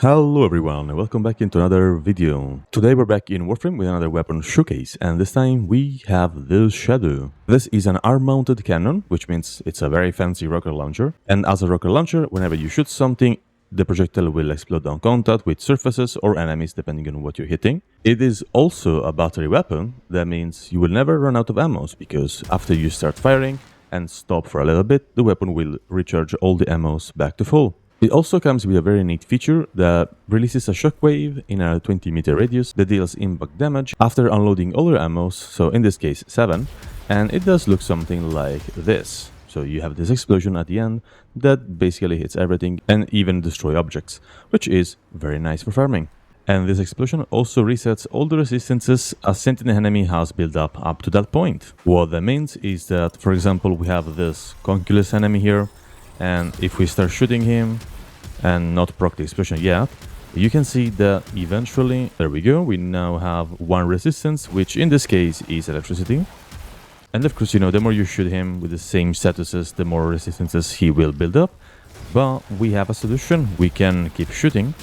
Hello everyone and welcome back into another video. Today we're back in Warframe with another weapon showcase, and this time we have the Shedu. This is an arm-mounted cannon, which means it's a very fancy rocket launcher, and as a rocket launcher, whenever you shoot something, the projectile will explode on contact with surfaces or enemies depending on what you're hitting. It is also a battery weapon. That means you will never run out of ammo, because after you start firing and stop for a little bit, the weapon will recharge all the ammos back to full. It also comes with a very neat feature that releases a shockwave in a 20-meter radius that deals impact damage after unloading all your ammos, so in this case 7, and it does look something like this. So you have this explosion at the end that basically hits everything and even destroy objects, which is very nice for farming. And this explosion also resets all the resistances a sentinel enemy has built up to that point. What that means is that, for example, we have this conculus enemy here, and if we start shooting him and not proc the explosion yet, you can see that eventually, there we go, we now have one resistance, which in this case is electricity. And of course, the more you shoot him with the same statuses, the more resistances he will build up. But we have a solution. We can keep shooting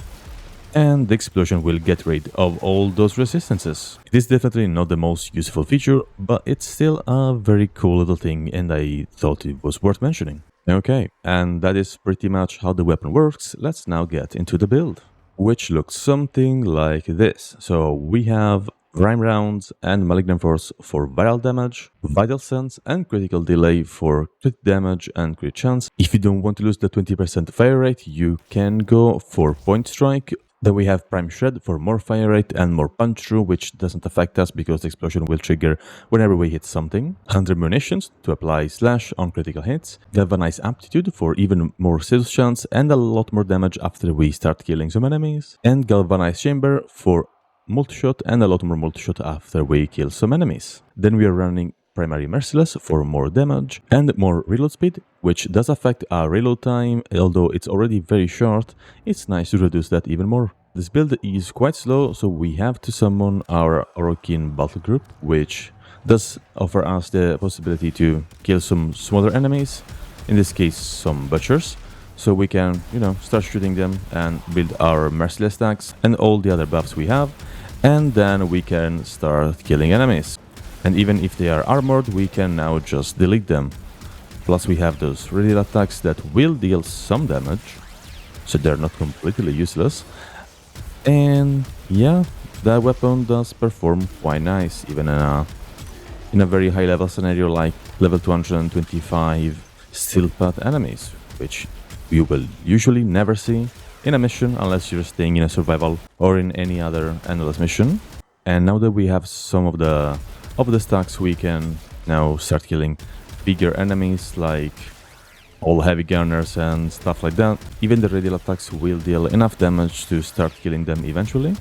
and the explosion will get rid of all those resistances. It is definitely not the most useful feature, but it's still a very cool little thing, and I thought it was worth mentioning. Okay, and that is pretty much how the weapon works. Let's now get into the build, which looks something like this. So we have Rhyme rounds and Malignant Force for viral damage, Vital Sense and Critical Delay for crit damage and crit chance. If you don't want to lose the 20% fire rate, you can go for Point Strike. Then we have Prime Shred for more fire rate and more punch through, which doesn't affect us because the explosion will trigger whenever we hit something. 100 munitions to apply slash on critical hits. Galvanized Aptitude for even more sales chance and a lot more damage after we start killing some enemies. And Galvanized Chamber for multi-shot and a lot more multi-shot after we kill some enemies. Then we are running Primary Merciless for more damage and more reload speed, which does affect our reload time. Although it's already very short, it's nice to reduce that even more. This build is quite slow, so we have to summon our Orokin battle group, which does offer us the possibility to kill some smaller enemies, in this case some butchers, so we can, start shooting them and build our merciless stacks and all the other buffs we have, and then we can start killing enemies. And even if they are armored, we can now just delete them. Plus we have those radial attacks that will deal some damage, so they're not completely useless. And yeah, that weapon does perform quite nice, even in a very high level scenario like level 225 steel path enemies, which you will usually never see in a mission unless you're staying in a survival or in any other endless mission. And now that we have some of the stacks, we can now start killing bigger enemies like all heavy gunners and stuff like that. Even the radial attacks will deal enough damage to start killing them eventually.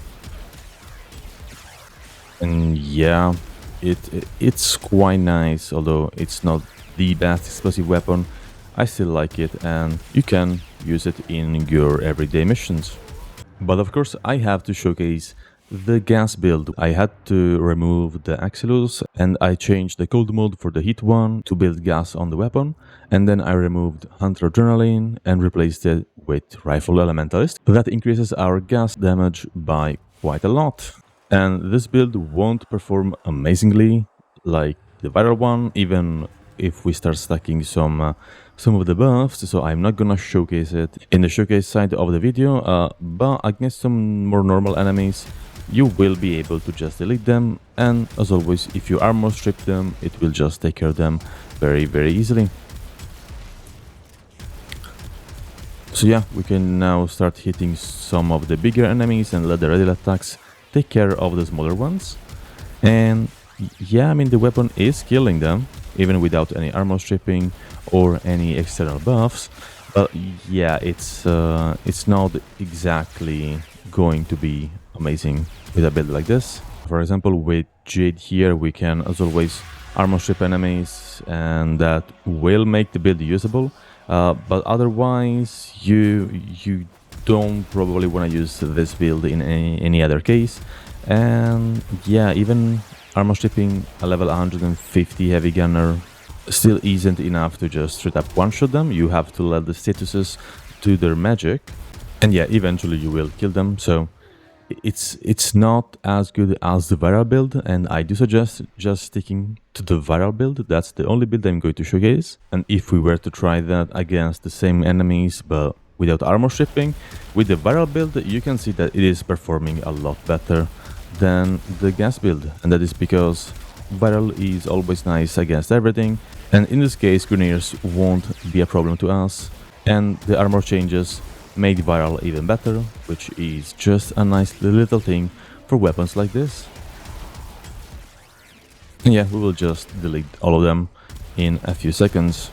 And yeah, it's quite nice, although it's not the best explosive weapon. I still like it, and you can use it in your everyday missions. But of course I have to showcase the gas build. I had to remove the Axilus and I changed the cold mode for the heat one to build gas on the weapon, and then I removed Hunter Adrenaline and replaced it with Rifle Elementalist. That increases our gas damage by quite a lot. And this build won't perform amazingly like the viral one, even if we start stacking some of the buffs, so I'm not gonna showcase it in the showcase side of the video, but against some more normal enemies you will be able to just delete them, and as always, if you armor strip them, it will just take care of them very, very easily. So yeah, we can now start hitting some of the bigger enemies and let the radial attacks take care of the smaller ones. And yeah, I mean, the weapon is killing them even without any armor stripping or any external buffs. But yeah, it's not exactly going to be amazing with a build like this. For example, with Jade here, we can, as always, armor strip enemies, and that will make the build usable. But otherwise, you don't probably want to use this build in any other case. And yeah, even armor stripping a level 150 heavy gunner still isn't enough to just straight up one-shot them. You have to let the statuses do their magic. And yeah, eventually you will kill them, so it's not as good as the viral build, and I do suggest just sticking to the viral build. That's the only build I'm going to showcase. And if we were to try that against the same enemies but without armor stripping, with the viral build you can see that it is performing a lot better than the gas build, and that is because viral is always nice against everything, and in this case grenadiers won't be a problem to us, and the armor changes make viral even better, which is just a nice little thing for weapons like this. And yeah, we will just delete all of them in a few seconds.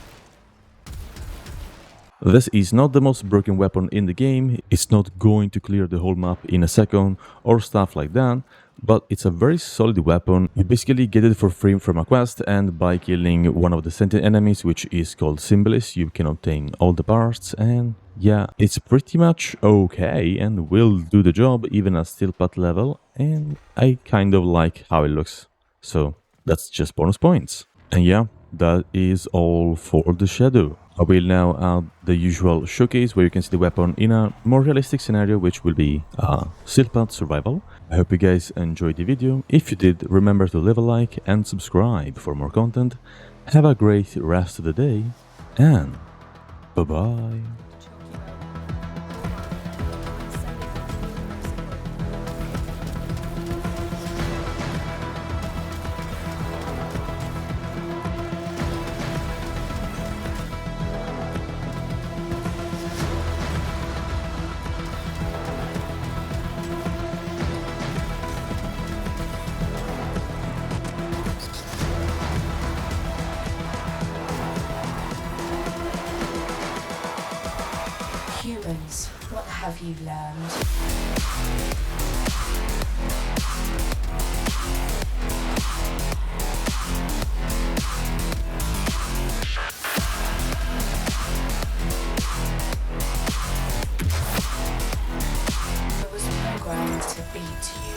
This is not the most broken weapon in the game, it's not going to clear the whole map in a second or stuff like that, but it's a very solid weapon. You basically get it for free from a quest, and by killing one of the sentient enemies, which is called Symbolis, you can obtain all the parts, and yeah, it's pretty much okay and will do the job even at steel pot level, and I kind of like how it looks, so that's just bonus points. And yeah, that is all for the Shedu. I will now add the usual showcase where you can see the weapon in a more realistic scenario, which will be steel pot survival. I hope you guys enjoyed the video. If you did, remember to leave a like and subscribe for more content. Have a great rest of the day, and bye bye. Humans, what have you learned? I was programmed to beat you.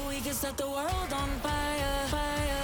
We can set the world on fire, fire.